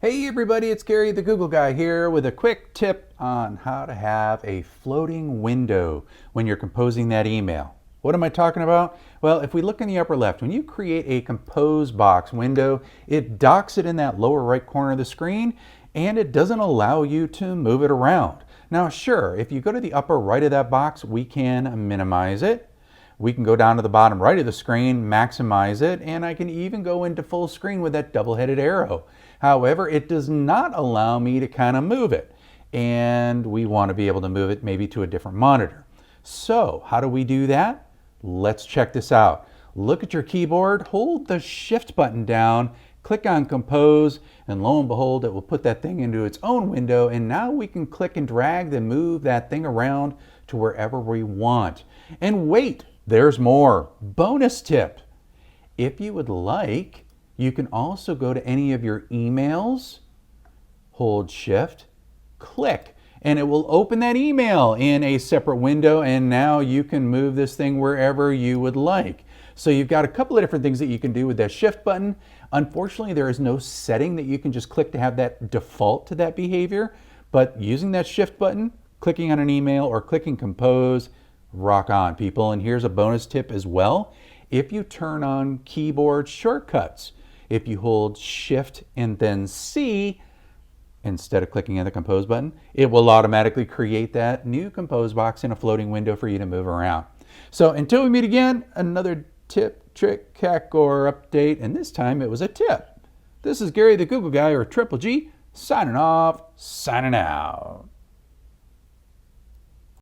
Hey everybody, it's Gary the Google Guy here with a quick tip on how to have a floating window when you're composing that email. What am I talking about? Well, if we look in the upper left, when you create a compose box window, it docks it in that lower right corner of the screen and it doesn't allow you to move it around. Now sure, if you go to the upper right of that box, we can minimize it. We can go down to the bottom right of the screen, maximize it, and I can even go into full screen with that double-headed arrow. However, it does not allow me to kind of move it, and we want to be able to move it maybe to a different monitor. So how do we do that? Let's check this out. Look at your keyboard, hold the Shift button down, click on Compose, and lo and behold, it will put that thing into its own window, and now we can click and drag and move that thing around to wherever we want. And wait, there's more. Bonus tip. If you would like, you can also go to any of your emails, hold Shift, click, and it will open that email in a separate window, and now you can move this thing wherever you would like. So you've got a couple of different things that you can do with that Shift button. Unfortunately, there is no setting that you can just click to have that default to that behavior, but using that Shift button, clicking on an email or clicking Compose, rock on, people. And here's a bonus tip as well. If you turn on keyboard shortcuts, if you hold Shift and then C, instead of clicking on the Compose button, it will automatically create that new Compose box in a floating window for you to move around. So until we meet again, another tip, trick, hack, or update, and this time it was a tip. This is Gary the Google Guy, or Triple G, signing off, signing out.